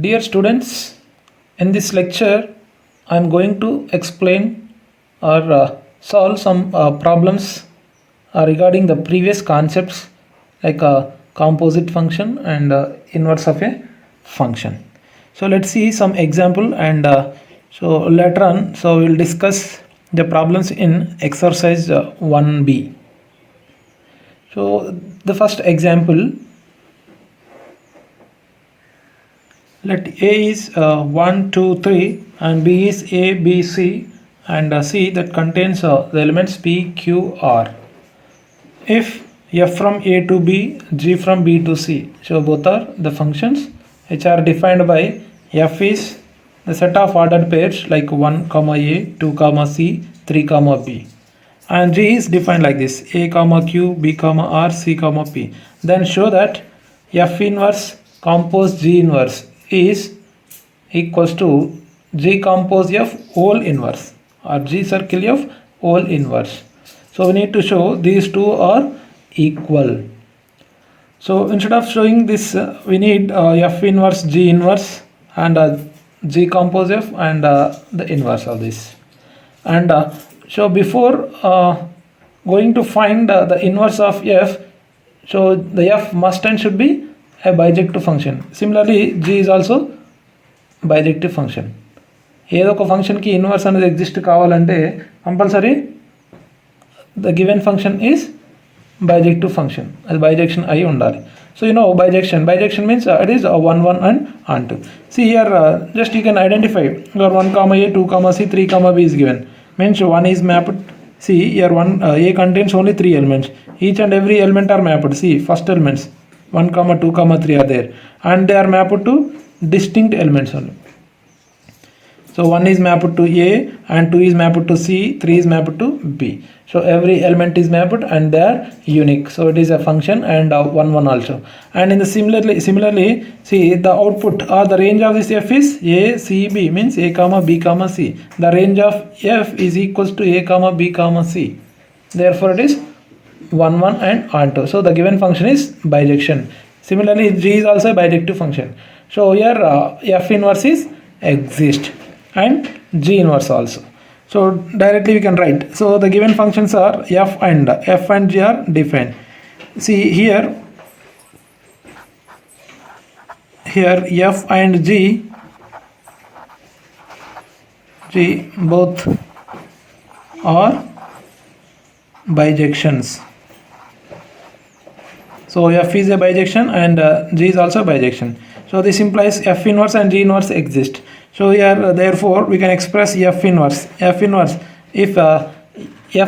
Dear students, in this lecture I am going to explain or solve some problems regarding the previous concepts like a composite function and inverse of a function. So let's see some example and so later on we'll discuss the problems in exercise 1b. So the first example, let A is 1, 2, 3 and B is A, B, C and C that contains the elements P, Q, R. If F from A to B, G from B to C, so both are the functions which are defined by F is the set of ordered pairs like 1 comma A, 2 comma C, 3 comma B, and G is defined like this: A comma Q, B comma R, C comma P. Then show that F inverse compose G inverse is equals to G compose F whole inverse or G circle F whole inverse. So we need to show these two are equal. So instead of showing this, we need F inverse G inverse and G compose F and the inverse of this. And so before going to find the inverse of F, so the F must and should be a bijective function. Similarly, G is also bijective function. ఏదో ఒక ఫంక్షన్కి inverse అనేది exist కావాలంటే compulsory the given function is bijective function, అది bijection అయి ఉండాలి. So you know bijection means it is 1 1 and on 2. See here just you can identify your 1 comma A, 2 comma C, 3 comma B is given, means 1 is mapped. See here A contains only 3 elements, each and every element are mapped. See first elements 1 comma 2 comma 3 are there and they are mapped to distinct elements only. So 1 is mapped to A and 2 is mapped to C, 3 is mapped to B. So every element is mapped and they are unique. So it is a function and 1 1 also. And in the similarly see the output or the range of this F is A, C, B, means A comma B comma C. The range of F is equals to A comma B comma C. Therefore it is 1 1 and on 2. So the given function is bijection. Similarly G is also a bijective function. So here F inverse is exist and G inverse also. So directly we can write. So the given functions are F and G are defined. See here F and G both are bijections. So F is a bijection and G is also a bijection. So this implies F inverse and G inverse exist. So here therefore we can express F inverse if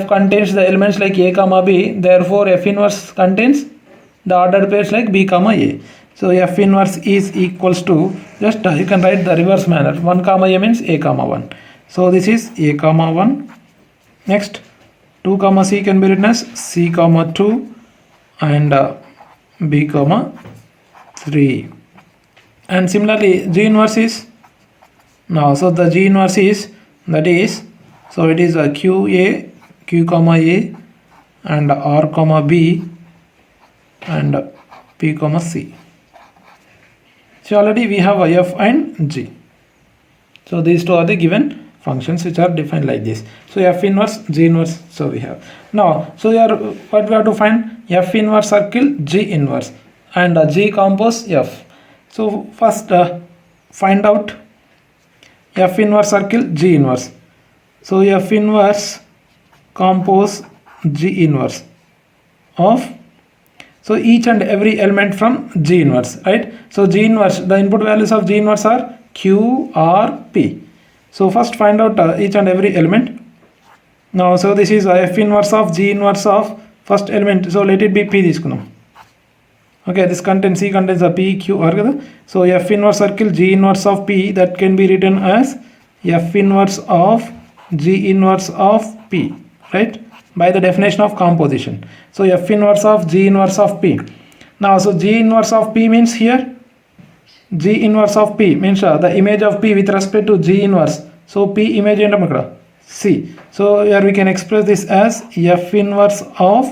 F contains the elements like A comma B, therefore F inverse contains the ordered pairs like B comma A. So F inverse is equals to, just you can write the reverse manner, 1 comma A means A comma 1. So this is A comma 1. Next 2 comma C can be written as C comma 2 and B comma 3. And similarly G inverse is now, so the G inverse is, that is, so it is a Q comma A and R comma B and P comma C. So already we have F and G. So these two are the given functions which are defined like this. So F inverse, G inverse, so we have. Now, so here what we have to find? F inverse circle G inverse and G compose F. So first find out F inverse circle G inverse. So F inverse compose G inverse of, so each and every element from G inverse, right? So G inverse, the input values of G inverse are Q, R, P. So first find out each and every element. Now so this is F inverse of G inverse of first element. So let it be P తీసుకుందాం. Okay, this contains, C contains a P, Q, R kada. So F inverse circle G inverse of P, that can be written as F inverse of G inverse of P, right? By the definition of composition. So F inverse of G inverse of P. Now so G inverse of P means here, G inverse of P means the image of P with respect to G inverse. So P image ఏంటం ఇక్కడ C. So here we can express this as F inverse of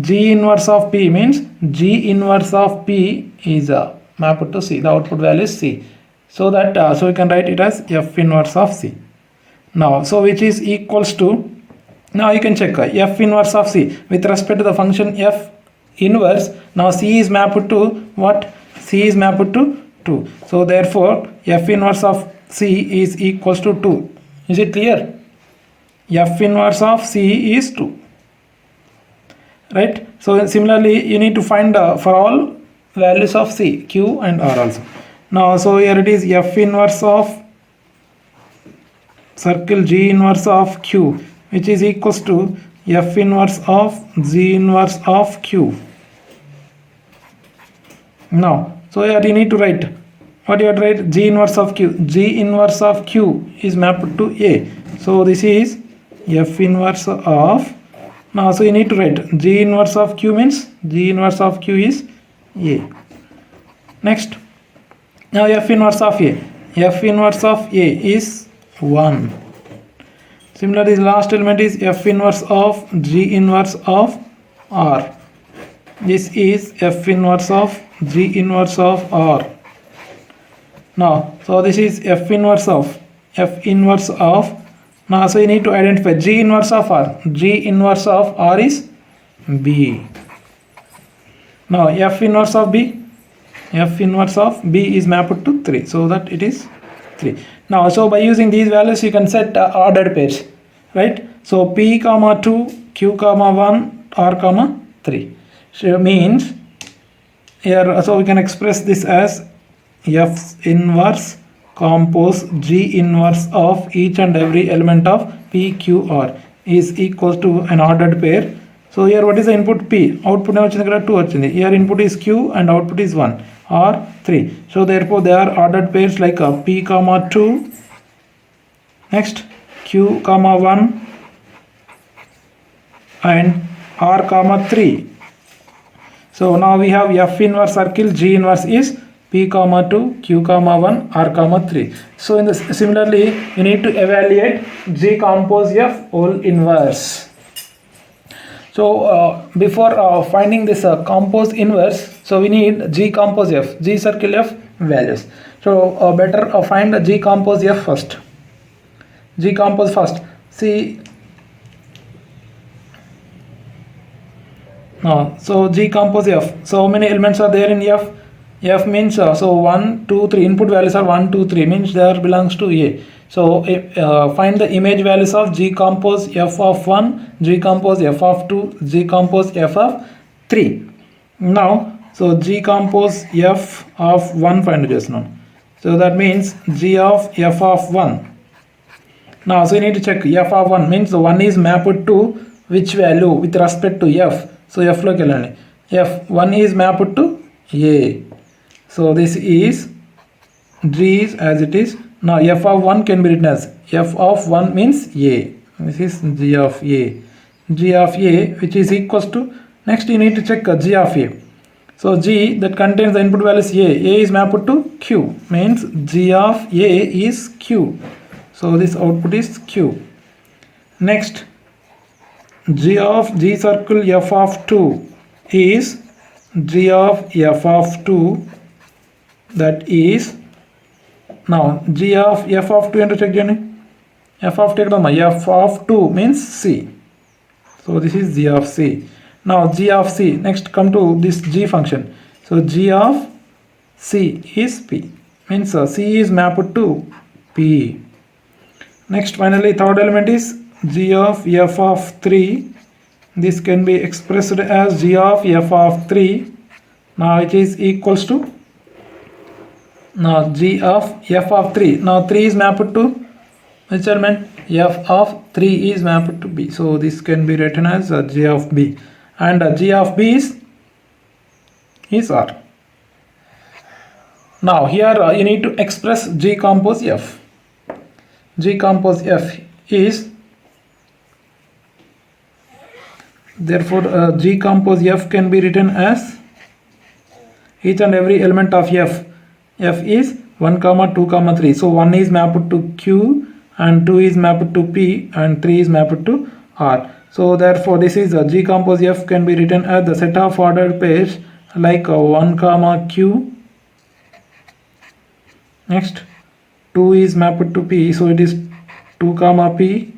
G inverse of P, means G inverse of P is mapped to C. The output value is C. So that so we can write it as F inverse of C. Now, so which is equals to, now you can check F inverse of C with respect to the function F inverse. Now C is mapped to what? C is mapped to 2. So therefore F inverse of C is equals to 2. Is it clear? F inverse of C is 2. Right? So similarly you need to find for all values of C, Q and R also. Now so here it is F inverse of circle G inverse of Q, which is equals to F inverse of G inverse of Q. Now so here you need to write, what you have to write? G inverse of Q. G inverse of Q is mapped to A. So this is F inverse of, now so you need to write G inverse of Q means G inverse of Q is A. Next, now F inverse of A. F inverse of A is 1. Similarly, the last element is F inverse of G inverse of R. This is F inverse of G inverse of R. Now, so this is F inverse of now so you need to identify G inverse of R. G inverse of R is B. Now F inverse of B. F inverse of B is mapped to 3. So that it is 3. Now so by using these values you can set ordered pairs. Right? So P comma 2, Q comma 1, R comma 3. So means here, so we can express this as F inverse compose G inverse of each and every element of P, Q, R is equal to an ordered pair. So here what is the input? P. Output 2 vachindi. Here input is Q and output is 1 or 3. So therefore they are ordered pairs like P comma 2, next Q comma 1 and R comma 3. So now we have F inverse circle G inverse is P comma 2, Q comma 1, R comma 3. So in this, similarly you need to evaluate G compose F whole inverse. So before finding this compose inverse, so we need G compose F, G circle F values. So better find G compose F first. G compose first. See, so G compose F. So how many elements are there in F? F means so 1, 2, 3. Input values are 1, 2, 3. Means there belongs to A. So find the image values of G compose F of 1, G compose F of 2, G compose F of 3. Now so G compose F of 1 find just now. So that means G of F of 1. Now so you need to check F of 1 means 1 is mapped to which value with respect to F. So F look F1 is mapped to A. So this is G is as it is. Now F of 1 can be written as F of 1 means A. This is G of A. G of A which is equals to, next you need to check G of A. So G that contains the input values A. A is mapped to Q means G of A is Q. So this output is Q. Next G of G circle F of 2 is G of F of 2, that is, now G of F of 2 into check journey. F of 2 F of 2 means C. So this is G of C. Now G of C, next come to this G function. So G of C is P, means C is mapped to P. Next finally third element is G of F of 3. This can be expressed as G of F of 3. Now it is equals to, now G of F of 3. Now 3 is mapped to which element? F of 3 is mapped to B. So this can be written as G of B. And G of B is R. Now here you need to express G compose F. G compose F is, therefore G compose F can be written as each and every element of F. F is 1, 2, 3. So 1 is mapped to Q and 2 is mapped to P and 3 is mapped to R. So therefore this is G compose F can be written as the set of ordered pairs like 1, Q Next 2 is mapped to P, so it is 2 comma P,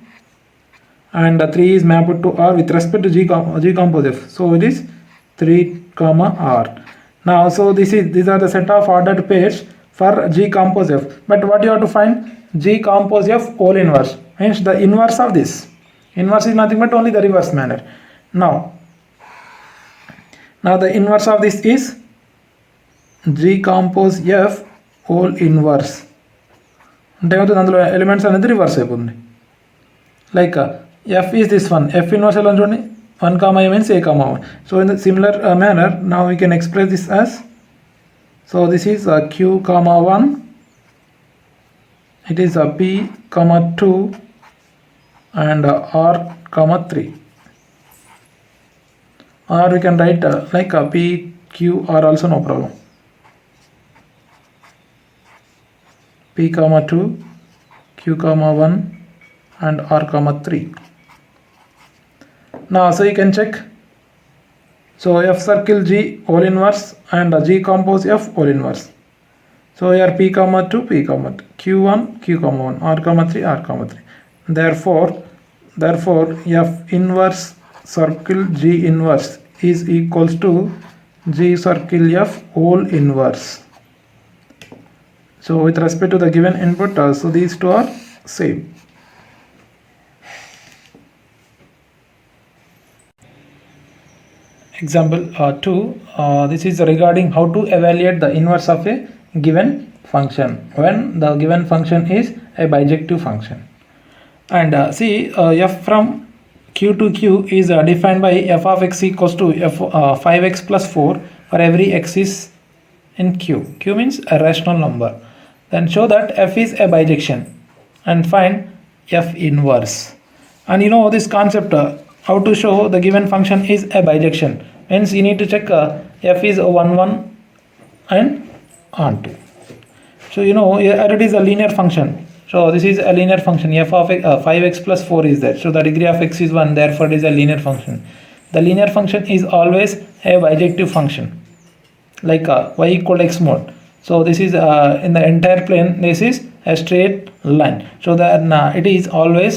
and 3 is mapped to R with respect to G compose F, so it is 3 comma R. Now so these are the set of ordered pairs for G compose F, but what you have to find? G compose F whole inverse, means the inverse of this. Inverse is nothing but only the reverse manner. Now the inverse of this is G compose F whole inverse. అంటే ఏమవుతుంది, అందులో elements అనేది reverse అయిపోతుంది. Like F is this one, F inverse ఎలా చూడండి, 1 comma a means a comma 1. So in the similar manner, now we can express this as, so this is q comma 1, it is p comma 2 and r comma 3, or we can write like p q r also, no problem. P comma 2, q comma 1 and r comma 3. Now so you can check, so f circle G whole inverse and G compose F whole inverse. So here p comma 2, p comma 2, q1, q comma 1, r comma 3, r comma 3. Therefore F inverse circle G inverse is equals to G circle F whole inverse. So with respect to the given input, so these two are same. Example 2, this is regarding how to evaluate the inverse of a given function when the given function is a bijective function. And see, f from q to q is defined by f of x equals to f 5x plus 4 for every x is in q. Q means a rational number. Then show that f is a bijection and find f inverse. And you know this concept, how to show the given function is a bijection, means you need to check f is 1 1 and onto. So you know here it is a linear function, so this is a linear function, f of 5x plus 4 is there, so the degree of x is 1, therefore it is a linear function. The linear function is always a bijective function, like y equal x mod. So this is in the entire plane, this is a straight line, so that it is always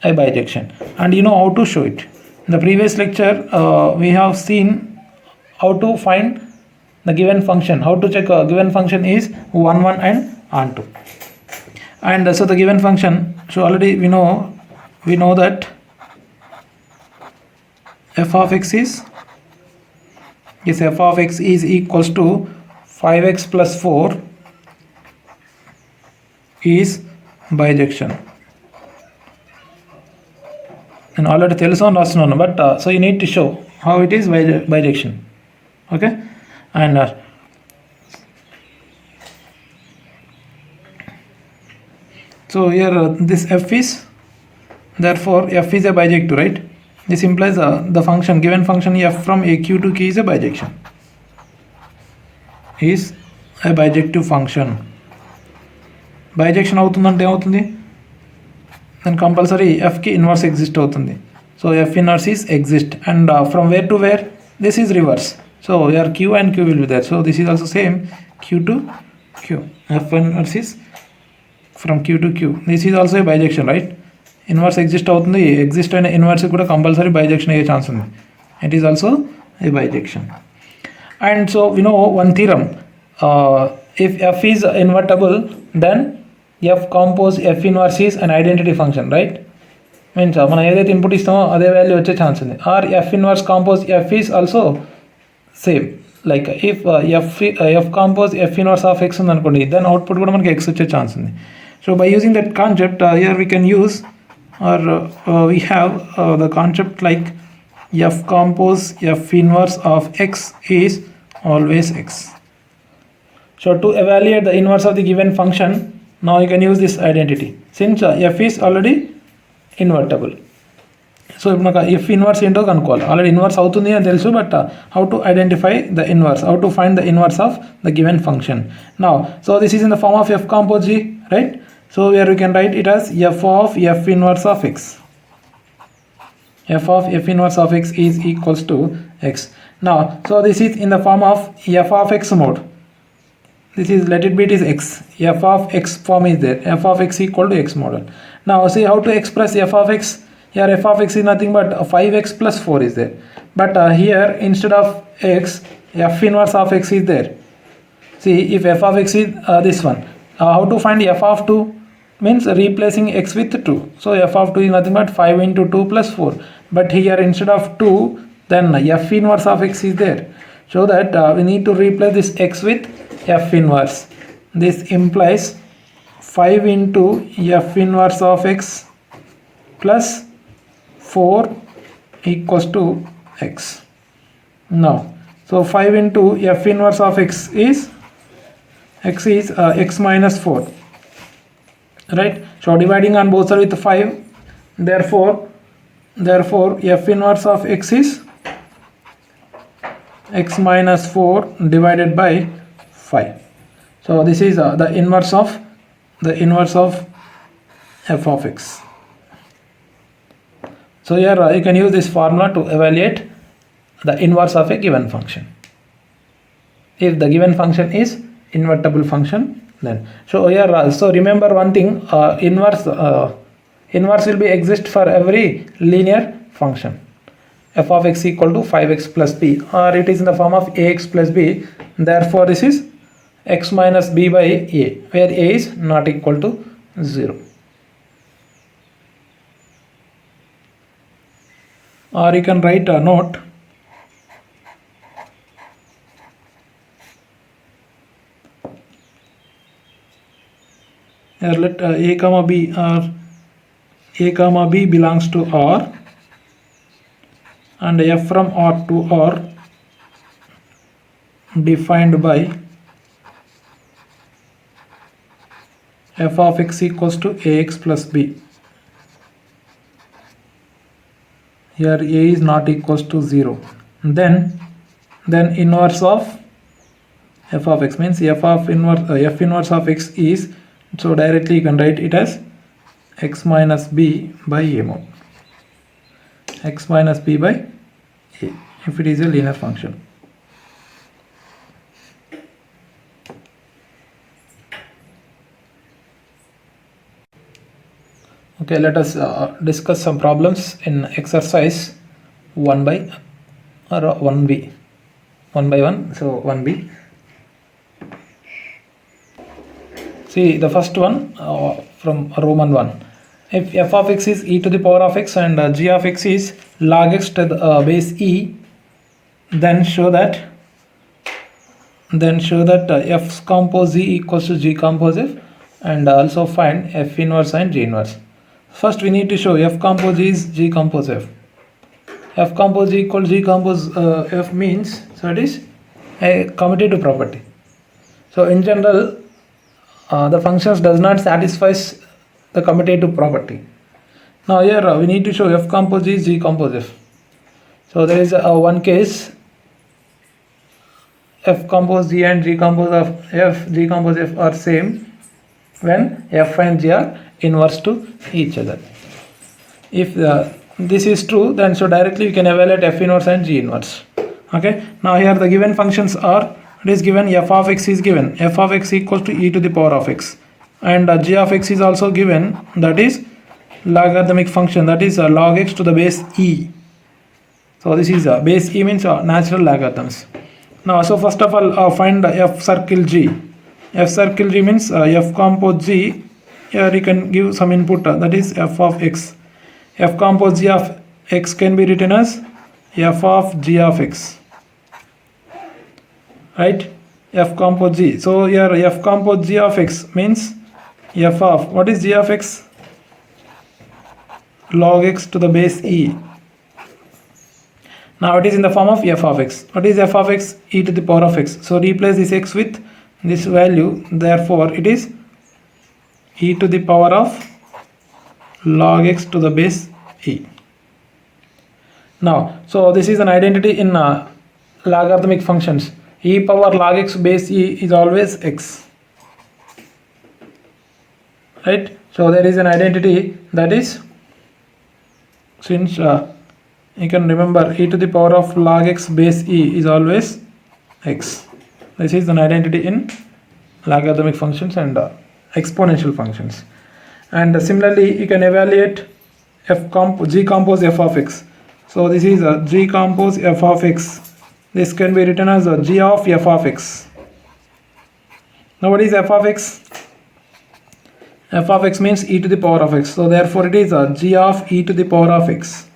a bijection. And you know how to show it. In the previous lecture we have seen how to find the given function, how to check a given function is 1 1 and onto. And so the given function, so already we know that f of x is, yes, f of x is equals to 5x plus 4 is bijection. And already తెలుసు అని రాస్తున్నాను, but so you need to show how it is bijection. Okay, and so here this f is, therefore f is a bijective, right? This implies the function, given function f from a q to q is a bijection, is a bijective function. Bijection అవుతుందంటే ఏమవుతుంది, then compulsory f ki inverse exist అవుతుంది. So f inverse is exist, and from where to where, this is reverse, so here q and q will be there, so this is also same, q to q, f inverse is from q to q, this is also a bijection, right? Inverse exist అవుతుంది, exist అయిన inverse కూడా compulsory bijection అయ్యే chance ఉంది, it is also a bijection. And so we know one theorem, if f is invertible, then f compose f inverse is an identity function, right? Means మనం ఏదైతే input ఇస్తామో అదే value వచ్చే chance ఉంది. Or f inverse compose f is also same, like if f compose f inverse of x ఉంది అనుకోండి, then output కూడా మనకి ఎక్స్ వచ్చే ఛాన్స్ ఉంది. So by using that concept here we can use, or we have the concept like f compose f inverse of x is always x. So to evaluate the inverse of the given function, now you can use this identity, since f is already invertible. So ఇప్పుడు నాకు f inverse ఏంటో కనుక్కోవాలి, already inverse అవుతుంది అని తెలుసు, but how to identify the inverse, how to find the inverse of the given function. Now so this is in the form of f compose g, right? So here we can write it as f of f inverse of x. F of f inverse of x is equals to x. Now so this is in the form of f of x mode. this is, let it be, it is x. F of x form is there. F of x equal to x model. Now see how to express f of x. Here f of x is nothing but 5x plus 4 is there. But here instead of x, f inverse of x is there. See, if f of x is this one, how to find f of 2? Means replacing x with 2. So f of 2 is nothing but 5 into 2 plus 4. But here instead of 2, then f inverse of x is there. So that we need to replace this x with f inverse. This implies 5 into f inverse of x plus 4 equals to x. Now, so 5 into f inverse of x is x minus 4. Right? So dividing on both sides with 5. Therefore f inverse of x is x minus 4 divided by 5. So this is the inverse of f of x. So here you can use this formula to evaluate the inverse of a given function. If the given function is invertible function, then so here so remember one thing, inverse will be exist for every linear function. F of x equal to 5x plus b, or it is in the form of ax plus b. Therefore this is x minus b by a, where a is not equal to 0. Or you can write a note. Here let a comma b, or a comma b belongs to R, and f from R to R defined by f of x equals to ax plus b. Here a is not equals to 0. Then inverse of f of x means f inverse of x is, so directly you can write it as x minus b by a mod. X minus b by a, if it is a linear function. Okay, let us discuss some problems in exercise 1 by 1b. 1 by 1, so 1b. See the first one from Roman 1. If f of x is e to the power of x and g of x is log x to the base e, then show that f compose z equals to g compose f, and also find f inverse and g inverse. First we need to show f compose is g compose f. F compose equal g compose f means, so it is a commutative property. So in general the functions does not satisfy the commutative property. Now here we need to show f compose is g compose f. So there is one case, f compose g and g compose of f, g compose f are same when f and g are inverse to each other. If this is true, then so directly we can evaluate f inverse and g inverse. Okay, now here the given functions are, it is given f of x is given, f of x equals to e to the power of x, and g of x is also given, that is logarithmic function, that is log x to the base e. So this is base e means natural logarithms. Now so first of all find f circle g. F circle g means f compose g. Here you can give some input, that is f of x. F compose g of x can be written as f of g of x, right? F compose g. So here f compose g of x means f of, what is g of x? Log x to the base e. Now it is in the form of f of x. What is f of x? E to the power of x. So replace this x with this value, therefore it is e to the power of log x to the base e. Now so this is an identity in logarithmic functions. E power log x base e is always x, right? So there is an identity, that is, since you can remember e to the power of log x base e is always x. This is an identity in logarithmic functions and exponential functions. And similarly you can evaluate g compose f of x. So this is a g compose f of x. This can be written as a g of f of x. Now what is f of x? F of x means e to the power of x. So therefore it is a g of e to the power of x.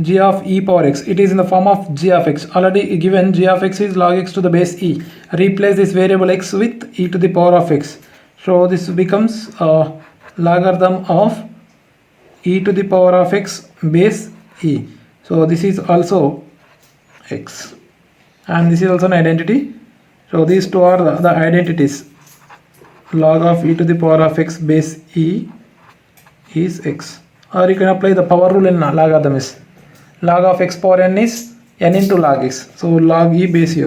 G of e power x. It is in the form of g of x. Already given g of x is log x to the base e. Replace this variable x with e to the power of x. So this becomes a logarithm of e to the power of x base e. So this is also x. And this is also an identity. So these two are the identities. Log of e to the power of x base e is x. Or you can apply the power rule in logarithm is log of x power n is n into log x. So log e base e.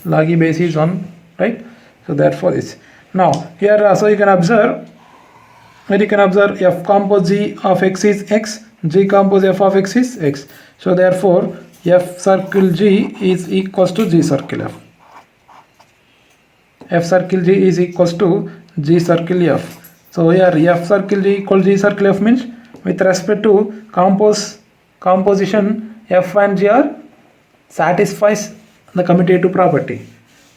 Log e base e is 1, right? So therefore this. Now here so you can observe f compose g of x is x, g compose f of x is x. So therefore f circle g is equals to g circle f. F circle g is equals to g circle f. So here f circle g equals g circle f means with respect to composition f and g are satisfies the commutative property.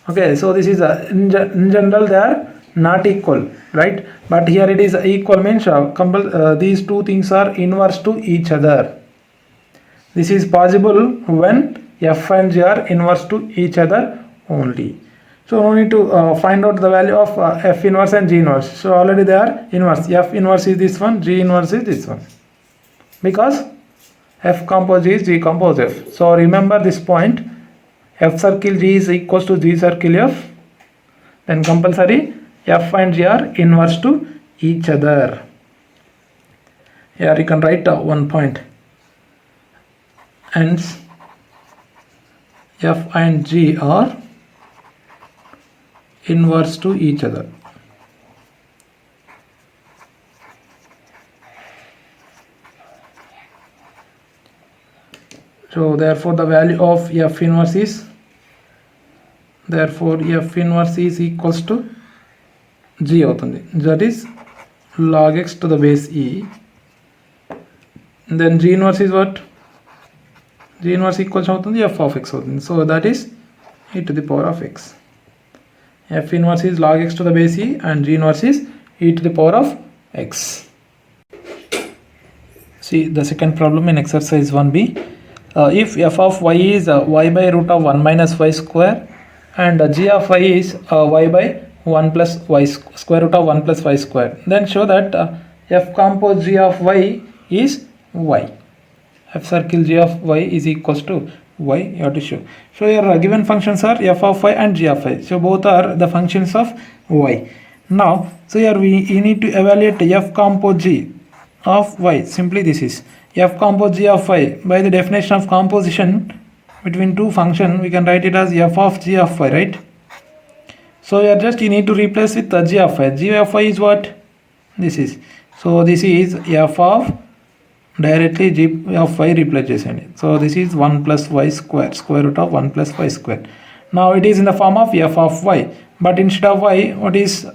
Okay, so this is in general they are not equal, right? But here it is equal means these two things are inverse to each other. This is possible when f and g are inverse to each other only. So no need to find out the value of f inverse and g inverse. So already they are inverse. F inverse is this one, g inverse is this one. Because f compose g is g compose f. So remember this point. F circle g is equals to g circle f. Then compulsory f and g are inverse to each other. Here you can write one point. Hence f and g are inverse to each other. So therefore the value of f inverse is equals to g avutundi. That is log x to the base e. And then g inverse is what? G inverse equals avutundi f of x avutundi. So that is e to the power of x. F inverse is log x to the base e and g inverse is e to the power of x. See the second problem in exercise 1b. If f of y is y by root of 1 minus y square and g of y is y by 1 plus y square root of 1 plus y square, then show that f compose g of y is y. F circle g of y is equals to y, you have to show. So your given functions are f of y and g of y. So both are the functions of y. Now, so here you need to evaluate f compose g of y. Simply this is f compose g of y. By the definition of composition between two functions, we can write it as f of g of y, right? So here just you need to replace with g of y. G of y is what? This is. So this is f of directly g of y replaces it. So this is 1 plus y square, square root of 1 plus y square. Now it is in the form of f of y, but instead of y, what is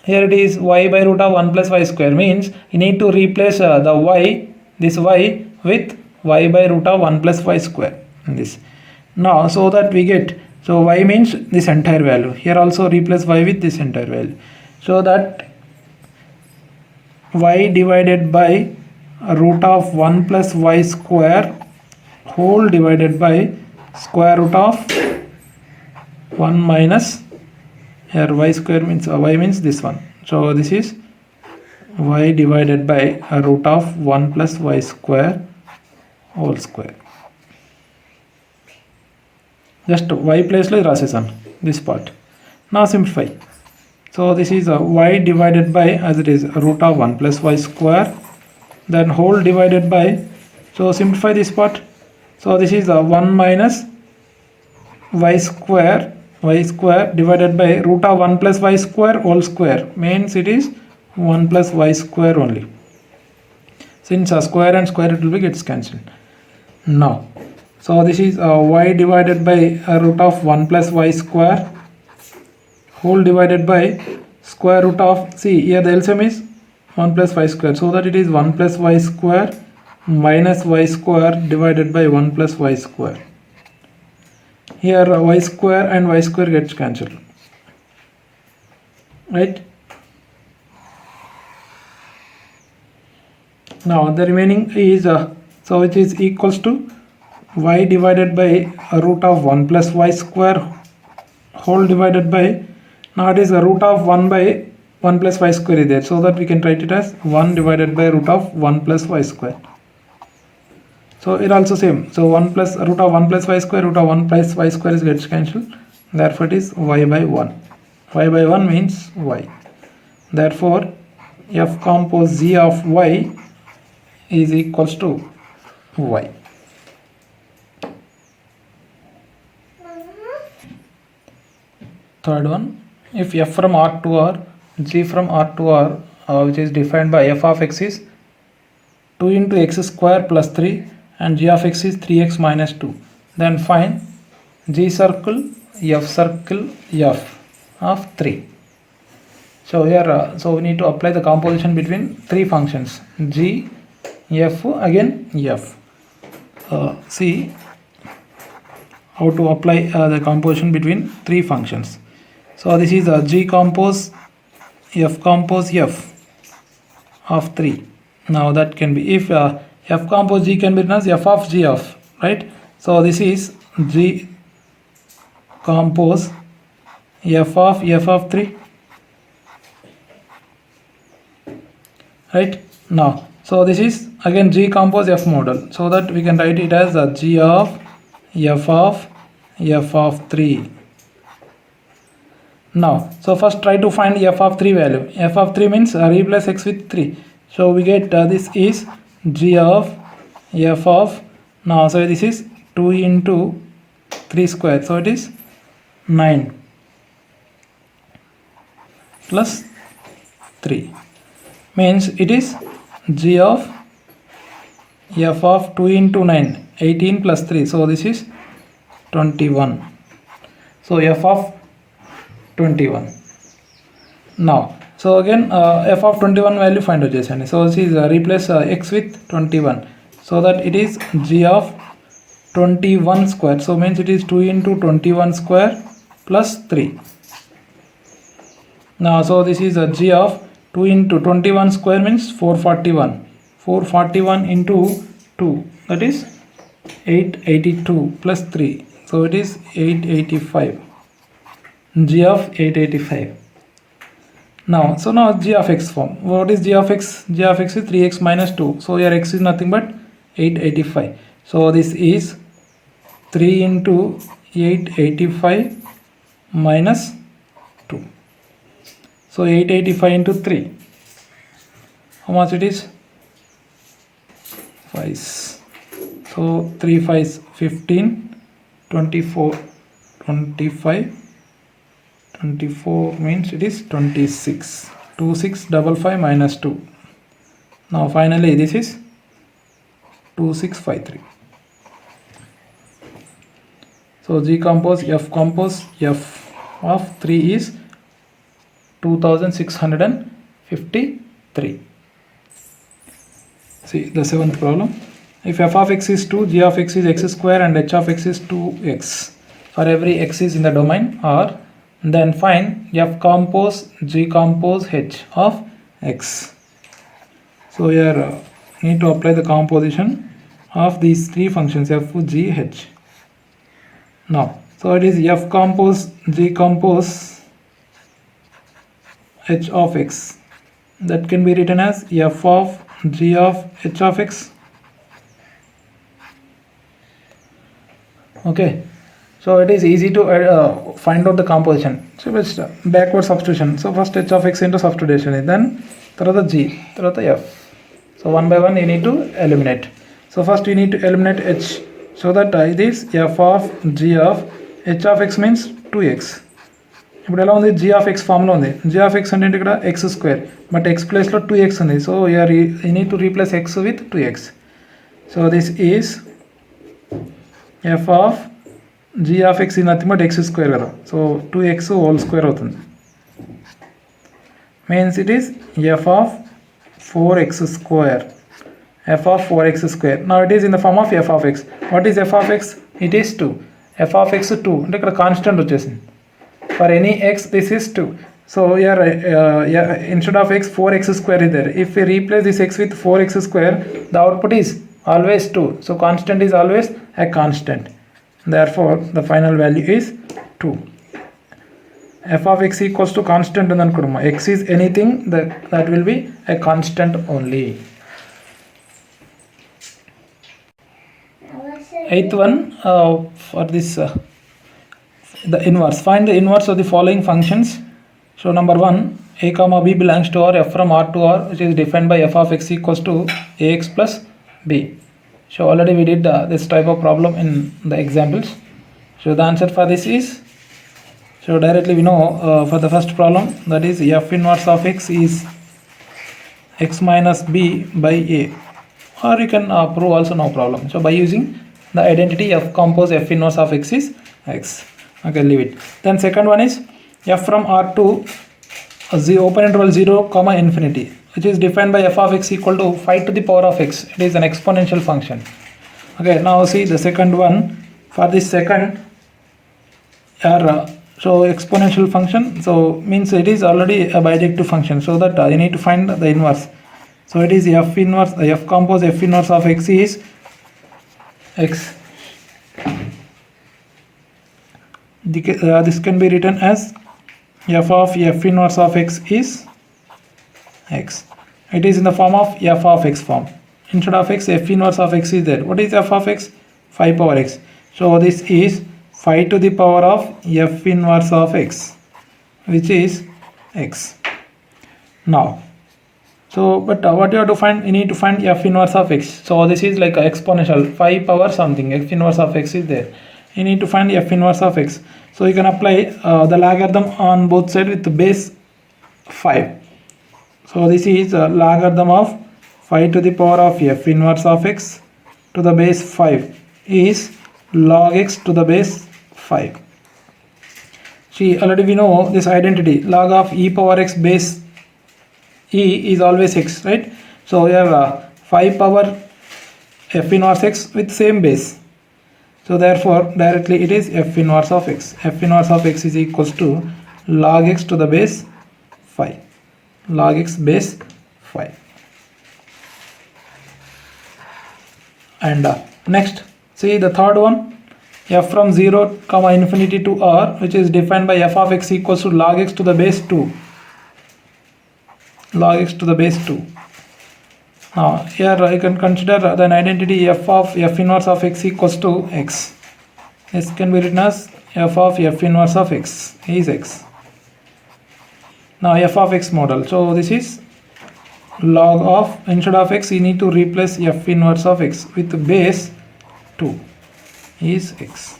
here? It is y by root of 1 plus y square, means you need to replace the y, this y, with y by root of 1 plus y square in this. Now so that we get, so y means this entire value, here also replace y with this entire value, so that y divided by root of 1 plus y square whole divided by square root of 1 minus, here y square means y means this one, so this is y divided by a root of 1 plus y square whole square. Just y place lo rasesan this part. Now simplify. So this is y divided by, as it is, root of 1 plus y square, then whole divided by, so simplify this part. So this is 1 minus y square divided by root of 1 plus y square whole square, means it is 1 plus y square only. Since square and square it will be gets cancelled. Now, so this is y divided by root of 1 plus y square whole divided by square root of, see here the LCM is 1 plus y square, so that it is 1 plus y square minus y square divided by 1 plus y square. Here y square and y square gets cancelled, right? Now the remaining is so it is equals to y divided by root of 1 plus y square whole divided by, now it is a root of 1 by 1 plus y square is there, so that we can write it as 1 divided by root of 1 plus y square. So it also same, so 1 plus root of 1 plus y square, root of 1 plus y square is gets cancelled, therefore it is y by 1. Y by 1 means y. Therefore f compose z of y is equals to y. Third one, if f from R to R, g from R to R, which is defined by f of x is 2 into x square plus 3 and g of x is 3x minus 2, then find g circle f of 3. So here so we need to apply the composition between three functions g, f, again f. See how to apply the composition between three functions. So this is g compose f of 3. Now that can be, if f compose g can be written as f of g of, right? So this is g compose f of 3, right? Now so this is again g compose f model, so that we can write it as g of f of 3. Now so first try to find f of 3 value. F of 3 means replace x with 3, so we get this is g of f of, now so this is 2 into 3 square, so it is 9 plus 3, means it is g of f of 2 into 9, 18 plus 3, so this is 21. So f of 21. Now so again f of 21 value find out chesandi. So this is replace x with 21, so that it is g of 21 square, so means it is 2 into 21 square plus 3. Now so this is g of 2 into 21 square means 441 into 2, that is 882 plus 3, so it is 885, g of 885. Now so now g of x form, what is g of x? G of x is 3x minus 2, so here x is nothing but 885, so this is 3 into 885 minus 2, so 885 into 3, how much it is? 5, so 3 5 15, 24 means it is 26, 2655 minus 2. Now finally this is 2653. So g compose f of 3 is 2653. See the seventh problem. If f of x is 2, g of x is x square and h of x is 2x for every x is in the domain R, then find f compose g compose h of x. So here need to apply the composition of these three functions f, g, h. Now so it is f compose g compose h of x, that can be written as f of g of h of x. Okay, so it is easy to find out the composition. So let's backward substitution. So first h of x into substitution, then tarvata g, tarvata f. So one by one you need to eliminate. So first we need to eliminate h, so that it is f of g of h of x means 2x. ఇప్పుడు ఎలా ఉంది, g of x ఫామ్లో ఉంది. g of x అంటే ఇక్కడ x square, but x ప్లేస్లో 2x ఉంది. So you are you need to replace x with 2x. So this is f of g of x is nothing but x square కదా, so 2x whole square అవుతుంది. means it is f of 4x square. F of 4x square. Now it is in the form of f of x. What is f of x? It is 2. F of x 2 అంటే ఇక్కడ constant వచ్చేసింది. For any x this is 2. So here instead of x 4x square is there. If we replace this x with 4x square, the output is always 2. So constant is always a constant. Therefore the final value is 2. F of x equals to constant and x is anything that will be a constant only. Eighth one, for this the inverse. Find the inverse of the following functions. So number 1, a comma b belongs to R, f from R to R, which is defined by f of x equals to ax plus b. So already we did this type of problem in the examples. So the answer for this is, so directly we know for the first problem, that is f inverse of x is x minus b by a, or you can prove also, no problem. So by using the identity f compose f inverse of x is x. Okay, leave it. Then second one is f from R to open interval 0 comma infinity, which is defined by f of x equal to 5 to the power of x. It is an exponential function. Okay, now see the second one. For this second so exponential function, so means it is already a bijective function, so that you need to find the inverse. So it is f inverse, f compose f inverse of x is x. This can be written as f of f inverse of x is x. It is in the form of f of x form. Instead of x, f inverse of x is there. What is f of x? 5 power x. So this is 5 to the power of f inverse of x, which is x. Now, so but what you have to find? You need to find f inverse of x. So this is like a exponential 5 power something. F inverse of x is there. You need to find f inverse of x. So you can apply the logarithm on both sides with the base 5. So this is a logarithm of 5 to the power of f inverse of x to the base 5 is log x to the base 5. See, already we know this identity, log of e power x base e is always x, right? So we have 5 power f inverse x with same base. So therefore directly it is f inverse of x. F inverse of x is equals to log x to the base 5. Log x base 5. And next, see the third one, f from 0 comma infinity to r, which is defined by f of x equals to log x to the base 2. Log x to the base 2. Now here I can consider the identity f of f inverse of x equals to x. This can be written as f of f inverse of x is x. Now f of x model. So this is log of, instead of x you need to replace f inverse of x with base 2 is x.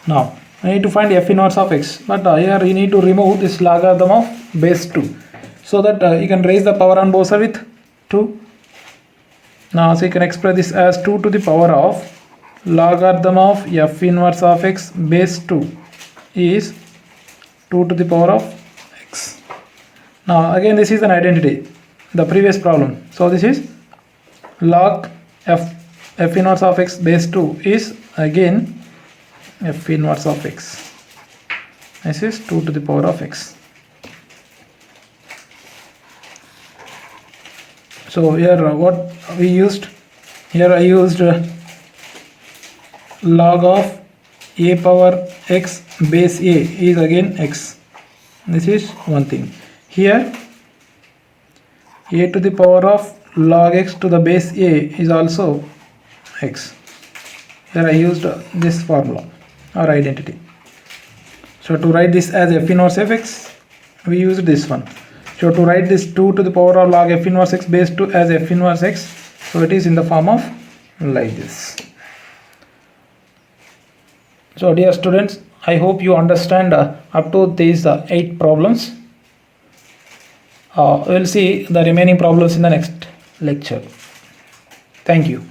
Now I need to find f inverse of x, but here you need to remove this logarithm of base 2, so that you can raise the power on both sides with 2. Now so you can express this as 2 to the power of logarithm of f inverse of x base 2 is 2 to the power of x. Now again this is an identity, the previous problem. So this is log f inverse of x base 2 is again f inverse of x. This is 2 to the power of x. So here what we used, here I used log of a power x base a is again x. This is one thing. Here a to the power of log x to the base a is also x. Here I used this formula or identity. So to write this as f inverse of x, we used this one. So to write this 2 to the power of log f inverse x base 2 as f inverse x, so it is in the form of like this. So dear students, I hope you understand up to these 8 problems. We will see the remaining problems in the next lecture. Thank you.